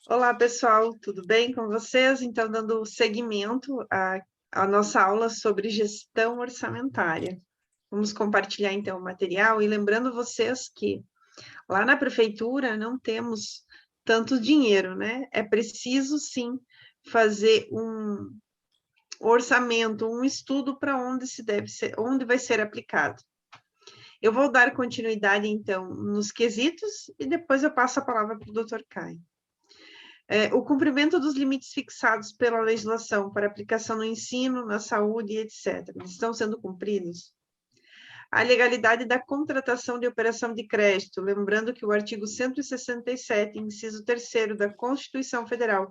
Olá, pessoal, tudo bem com vocês? Então, dando seguimento à nossa aula sobre gestão orçamentária. Vamos compartilhar, então, o material e lembrando vocês que lá na prefeitura não temos tanto dinheiro, né? É preciso, sim, fazer um orçamento, um estudo para onde vai ser aplicado. Eu vou dar continuidade, então, nos quesitos e depois eu passo a palavra para o Dr. Caio. O cumprimento dos limites fixados pela legislação para aplicação no ensino, na saúde, etc., estão sendo cumpridos? A legalidade da contratação de operação de crédito, lembrando que o artigo 167, inciso 3º da Constituição Federal,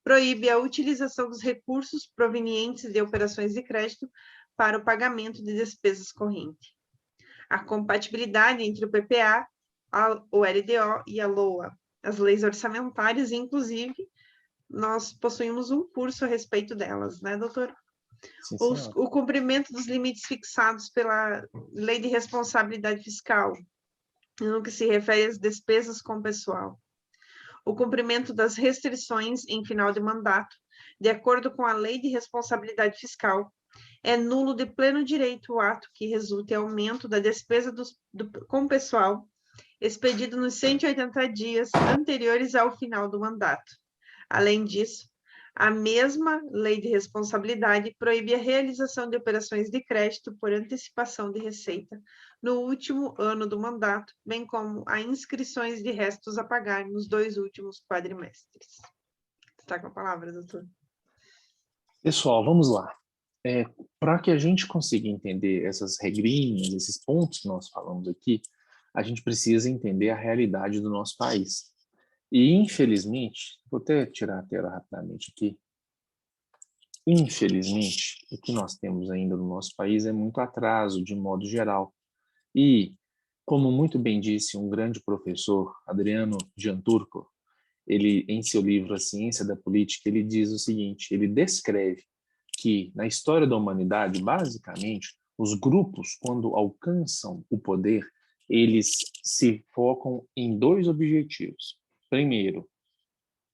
proíbe a utilização dos recursos provenientes de operações de crédito para o pagamento de despesas correntes. A compatibilidade entre o PPA, o LDO e a LOA, as leis orçamentárias, inclusive, nós possuímos um curso a respeito delas, né, doutor? Sim, senhora. O cumprimento dos limites fixados pela Lei de Responsabilidade Fiscal, no que se refere às despesas com pessoal. O cumprimento das restrições em final de mandato, de acordo com a Lei de Responsabilidade Fiscal, é nulo de pleno direito o ato que resulte em aumento da despesa com pessoal expedido nos 180 dias anteriores ao final do mandato. Além disso, a mesma lei de responsabilidade proíbe a realização de operações de crédito por antecipação de receita no último ano do mandato, bem como a inscrições de restos a pagar nos 2 últimos quadrimestres. Está com a palavra, doutor. Pessoal, vamos lá. Para que a gente consiga entender essas regrinhas, esses pontos que nós falamos aqui, a gente precisa entender a realidade do nosso país. E, infelizmente, vou até tirar a tela rapidamente aqui. Infelizmente, o que nós temos ainda no nosso país é muito atraso, de modo geral. E, como muito bem disse um grande professor, Adriano Gianturco, ele, em seu livro A Ciência da Política, ele diz o seguinte, ele descreve que, na história da humanidade, basicamente, os grupos, quando alcançam o poder, eles se focam em 2 objetivos. Primeiro,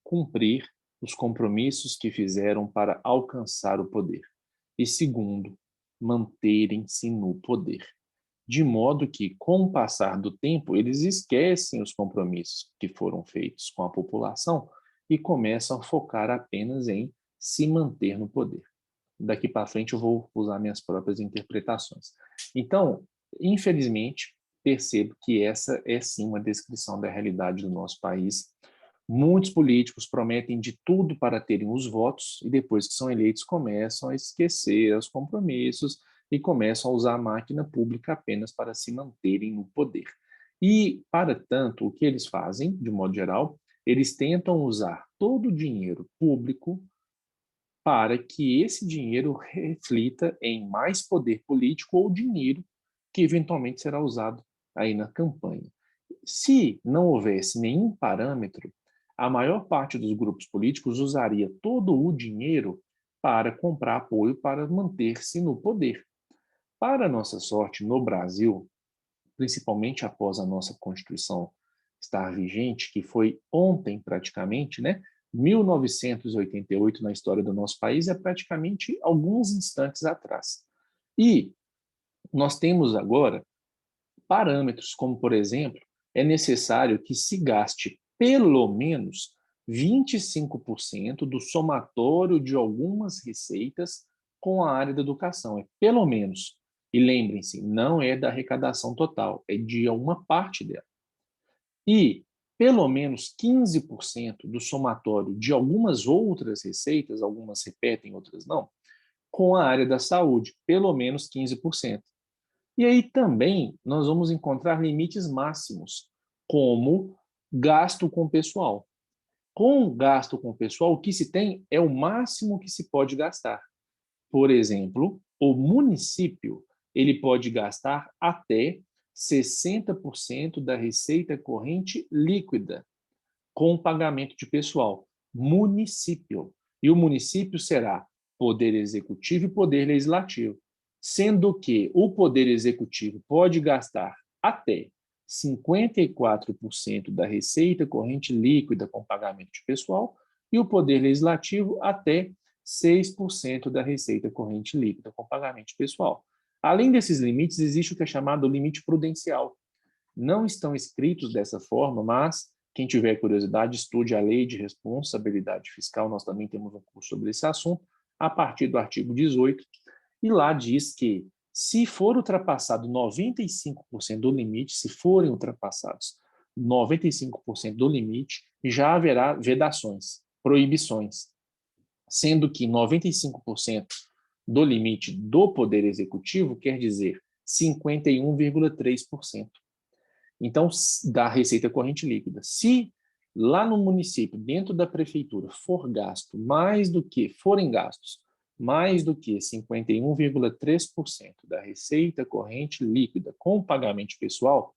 cumprir os compromissos que fizeram para alcançar o poder. E segundo, manterem-se no poder. De modo que, com o passar do tempo, eles esquecem os compromissos que foram feitos com a população e começam a focar apenas em se manter no poder. Daqui para frente eu vou usar minhas próprias interpretações. Então, infelizmente, percebo que essa é sim uma descrição da realidade do nosso país. Muitos políticos prometem de tudo para terem os votos e depois que são eleitos começam a esquecer os compromissos e começam a usar a máquina pública apenas para se manterem no poder. E, para tanto, o que eles fazem, de modo geral, eles tentam usar todo o dinheiro público para que esse dinheiro reflita em mais poder político ou dinheiro que eventualmente será usado aí na campanha. Se não houvesse nenhum parâmetro, a maior parte dos grupos políticos usaria todo o dinheiro para comprar apoio para manter-se no poder. Para nossa sorte, no Brasil, principalmente após a nossa Constituição estar vigente, que foi ontem praticamente, né? 1988 na história do nosso país é praticamente alguns instantes atrás. E nós temos agora parâmetros como, por exemplo, é necessário que se gaste pelo menos 25% do somatório de algumas receitas com a área da educação. É pelo menos. E lembrem-se, não é da arrecadação total, é de uma parte dela. E pelo menos 15% do somatório de algumas outras receitas, algumas repetem, outras não, com a área da saúde, pelo menos 15%. E aí também nós vamos encontrar limites máximos, como gasto com pessoal. Com gasto com pessoal, o que se tem é o máximo que se pode gastar. Por exemplo, o município ele pode gastar até 60% da receita corrente líquida com pagamento de pessoal. Município. E o município será poder executivo e poder legislativo. Sendo que o poder executivo pode gastar até 54% da receita corrente líquida com pagamento de pessoal e o Poder Legislativo até 6% da receita corrente líquida com pagamento de pessoal. Além desses limites, existe o que é chamado limite prudencial. Não estão escritos dessa forma, mas quem tiver curiosidade, estude a Lei de Responsabilidade Fiscal, nós também temos um curso sobre esse assunto, a partir do artigo 18, e lá diz que se for ultrapassado 95% do limite, se forem ultrapassados 95% do limite, já haverá vedações, proibições, sendo que 95% do limite do Poder Executivo quer dizer 51,3%. Então, da receita corrente líquida. Se lá no município, dentro da prefeitura, forem gastos mais do que 51,3% da receita corrente líquida com pagamento pessoal,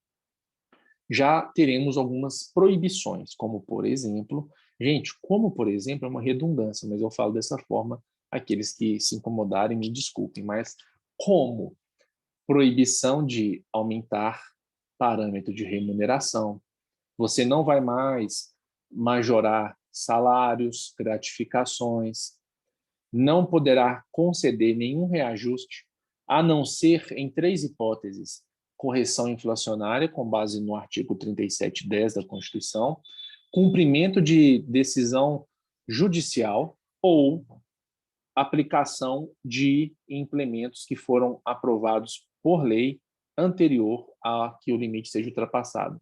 já teremos algumas proibições, como por exemplo, é uma redundância, mas eu falo dessa forma, aqueles que se incomodarem me desculpem, mas como proibição de aumentar parâmetro de remuneração, você não vai mais majorar salários, gratificações, não poderá conceder nenhum reajuste, a não ser, em 3 hipóteses, correção inflacionária, com base no artigo 3710 da Constituição, cumprimento de decisão judicial ou aplicação de implementos que foram aprovados por lei anterior a que o limite seja ultrapassado.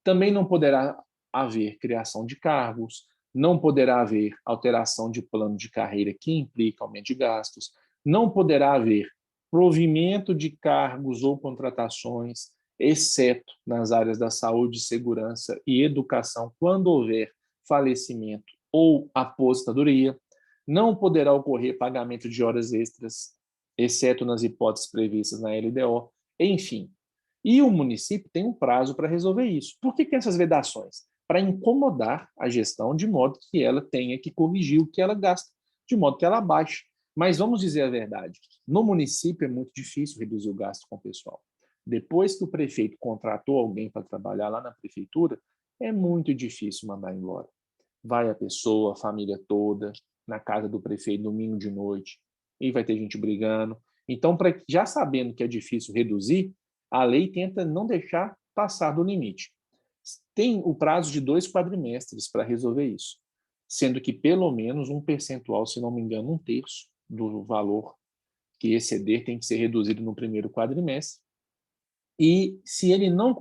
Também não poderá haver criação de cargos, não poderá haver alteração de plano de carreira que implica aumento de gastos, não poderá haver provimento de cargos ou contratações, exceto nas áreas da saúde, segurança e educação, quando houver falecimento ou aposentadoria. Não poderá ocorrer pagamento de horas extras, exceto nas hipóteses previstas na LDO, enfim. E o município tem um prazo para resolver isso. Por que essas vedações? Para incomodar a gestão, de modo que ela tenha que corrigir o que ela gasta, de modo que ela baixe. Mas vamos dizer a verdade, no município é muito difícil reduzir o gasto com o pessoal. Depois que o prefeito contratou alguém para trabalhar lá na prefeitura, é muito difícil mandar embora. Vai a pessoa, a família toda, na casa do prefeito domingo de noite, e vai ter gente brigando. Então, já sabendo que é difícil reduzir, a lei tenta não deixar passar do limite. Tem o prazo de 2 quadrimestres para resolver isso, sendo que pelo menos um percentual, se não me engano, 1/3 do valor que exceder tem que ser reduzido no primeiro quadrimestre. E se ele não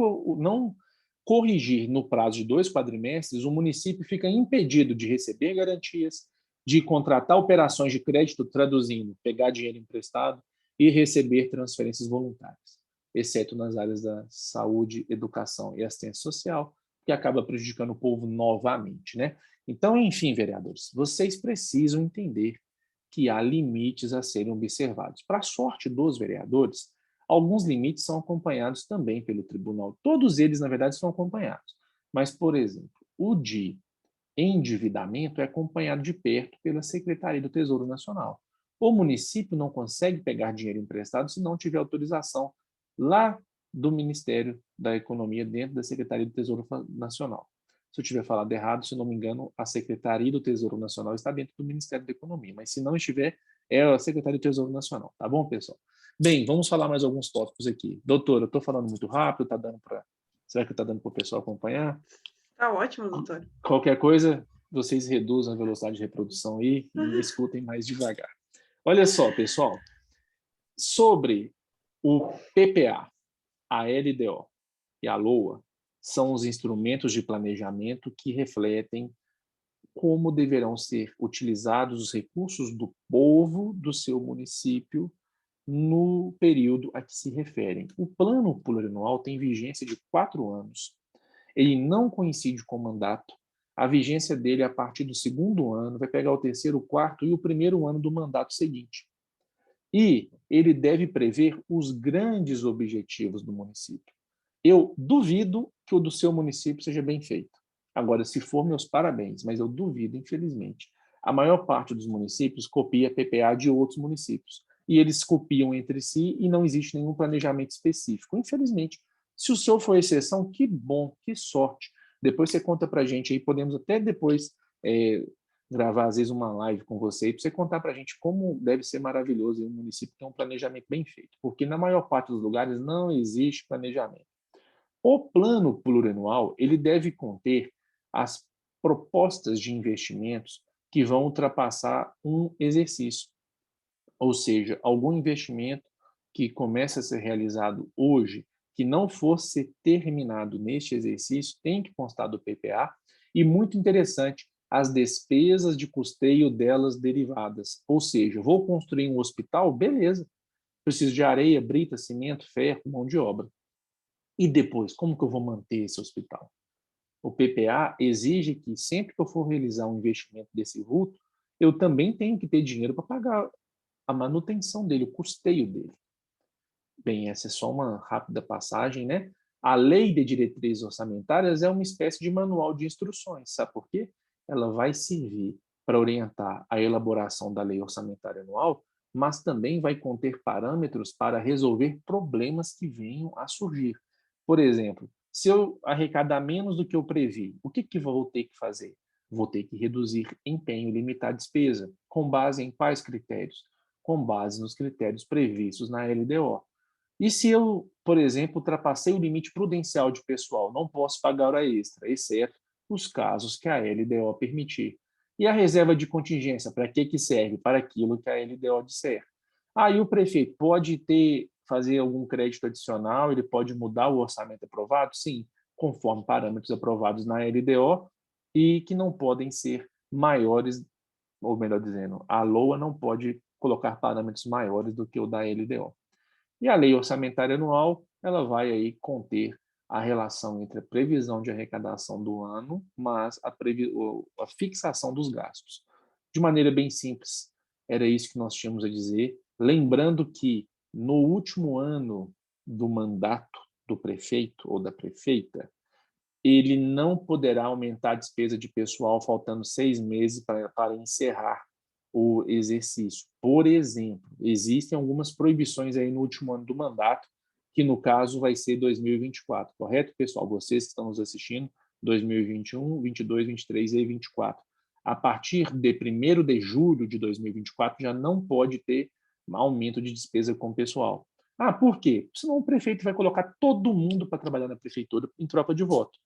corrigir no prazo de 2 quadrimestres, o município fica impedido de receber garantias, de contratar operações de crédito, traduzindo, pegar dinheiro emprestado e receber transferências voluntárias, exceto nas áreas da saúde, educação e assistência social, que acaba prejudicando o povo novamente, né? Então, enfim, vereadores, vocês precisam entender que há limites a serem observados. Para a sorte dos vereadores, alguns limites são acompanhados também pelo tribunal. Todos eles, na verdade, são acompanhados. Mas, por exemplo, o de endividamento é acompanhado de perto pela Secretaria do Tesouro Nacional. O município não consegue pegar dinheiro emprestado se não tiver autorização lá do Ministério da Economia, dentro da Secretaria do Tesouro Nacional. Se eu tiver falado errado, se não me engano, a Secretaria do Tesouro Nacional está dentro do Ministério da Economia, mas se não estiver, é a Secretaria do Tesouro Nacional, tá bom, pessoal? Bem, vamos falar mais alguns tópicos aqui. Doutora, eu estou falando muito rápido, será que está dando para o pessoal acompanhar? Tá ótimo, doutor. Qualquer coisa, vocês reduzam a velocidade de reprodução aí e escutem mais devagar. Olha só, pessoal, sobre o PPA, a LDO e a LOA, são os instrumentos de planejamento que refletem como deverão ser utilizados os recursos do povo do seu município no período a que se referem. O plano plurianual tem vigência de 4 anos. Ele não coincide com o mandato. A vigência dele, a partir do 2º ano, vai pegar o 3º, o 4º e o 1º ano do mandato seguinte. E ele deve prever os grandes objetivos do município. Eu duvido que o do seu município seja bem feito. Agora, se for, meus parabéns, mas eu duvido, infelizmente. A maior parte dos municípios copia PPA de outros municípios. E eles copiam entre si e não existe nenhum planejamento específico. Infelizmente, Se o seu for exceção, que bom, que sorte. Depois você conta para a gente aí, podemos até depois gravar, às vezes, uma live com você, para você contar para a gente como deve ser maravilhoso um município ter um planejamento bem feito, porque na maior parte dos lugares não existe planejamento. O plano plurianual, ele deve conter as propostas de investimentos que vão ultrapassar um exercício, ou seja, algum investimento que começa a ser realizado hoje, que não fosse terminado neste exercício, tem que constar do PPA, e muito interessante, as despesas de custeio delas derivadas. Ou seja, vou construir um hospital? Beleza. Preciso de areia, brita, cimento, ferro, mão de obra. E depois, como que eu vou manter esse hospital? O PPA exige que sempre que eu for realizar um investimento desse vulto, eu também tenho que ter dinheiro para pagar a manutenção dele, o custeio dele. Bem, essa é só uma rápida passagem, né? A Lei de Diretrizes Orçamentárias é uma espécie de manual de instruções, sabe por quê? Ela vai servir para orientar a elaboração da Lei Orçamentária Anual, mas também vai conter parâmetros para resolver problemas que venham a surgir. Por exemplo, se eu arrecadar menos do que eu previ, o que vou ter que fazer? Vou ter que reduzir empenho e limitar a despesa. Com base em quais critérios? Com base nos critérios previstos na LDO. E se eu, por exemplo, ultrapassei o limite prudencial de pessoal, não posso pagar hora extra, exceto os casos que a LDO permitir. E a reserva de contingência, para que serve? Para aquilo que a LDO disser. Aí o prefeito pode fazer algum crédito adicional, ele pode mudar o orçamento aprovado? Sim, conforme parâmetros aprovados na LDO e que não podem ser maiores, ou melhor dizendo, a LOA não pode colocar parâmetros maiores do que o da LDO. E a lei orçamentária anual, ela vai aí conter a relação entre a previsão de arrecadação do ano, mas a fixação dos gastos. De maneira bem simples, era isso que nós tínhamos a dizer. Lembrando que no último ano do mandato do prefeito ou da prefeita, ele não poderá aumentar a despesa de pessoal faltando 6 meses para encerrar o exercício. Por exemplo, existem algumas proibições aí no último ano do mandato, que no caso vai ser 2024, correto, pessoal? Vocês que estão nos assistindo, 2021, 22, 23 e 24. A partir de 1º de julho de 2024, já não pode ter aumento de despesa com o pessoal. Ah, por quê? Senão o prefeito vai colocar todo mundo para trabalhar na prefeitura em troca de voto.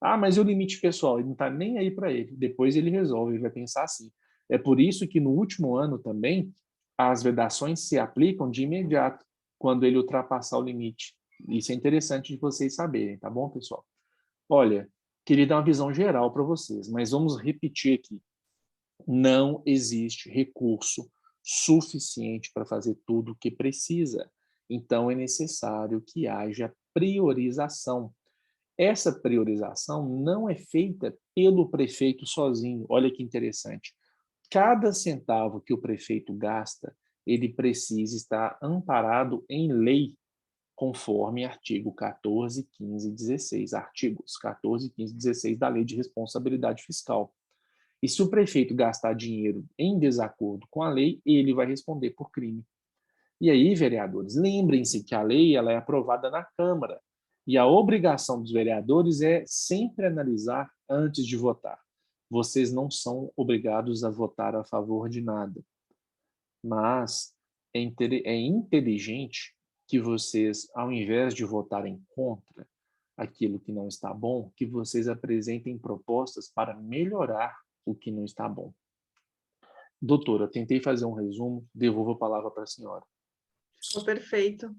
Ah, mas e o limite pessoal? Ele não está nem aí para ele. Depois ele resolve, ele vai pensar assim. É por isso que no último ano também as vedações se aplicam de imediato quando ele ultrapassar o limite. Isso é interessante de vocês saberem, tá bom, pessoal? Olha, queria dar uma visão geral para vocês, mas vamos repetir aqui. Não existe recurso suficiente para fazer tudo o que precisa. Então é necessário que haja priorização. Essa priorização não é feita pelo prefeito sozinho. Olha que interessante. Cada centavo que o prefeito gasta, ele precisa estar amparado em lei, conforme artigo 14, 15 e 16. Artigos 14, 15 e 16 da Lei de Responsabilidade Fiscal. E se o prefeito gastar dinheiro em desacordo com a lei, ele vai responder por crime. E aí, vereadores, lembrem-se que a lei ela é aprovada na Câmara e a obrigação dos vereadores é sempre analisar antes de votar. Vocês não são obrigados a votar a favor de nada, mas é inteligente que vocês, ao invés de votarem contra aquilo que não está bom, que vocês apresentem propostas para melhorar o que não está bom. Doutora, tentei fazer um resumo, devolvo a palavra para a senhora. Ficou perfeito.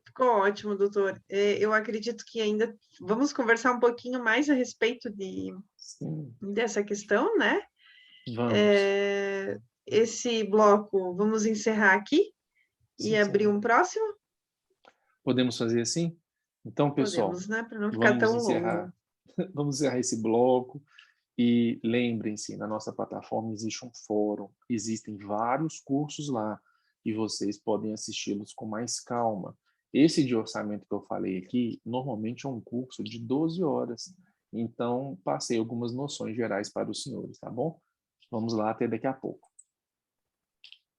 Ficou ótimo, doutor. Eu acredito que ainda vamos conversar um pouquinho mais a respeito dessa questão, né? Vamos. Esse bloco vamos encerrar aqui e abrir um próximo? Podemos fazer assim? Então, pessoal, Podemos, né? Para não ficar vamos tão longo. encerrar, vamos encerrar esse bloco. E lembrem-se, na nossa plataforma existe um fórum, existem vários cursos lá e vocês podem assisti-los com mais calma. Esse de orçamento que eu falei aqui, normalmente é um curso de 12 horas. Então, passei algumas noções gerais para os senhores, tá bom? Vamos lá, até daqui a pouco.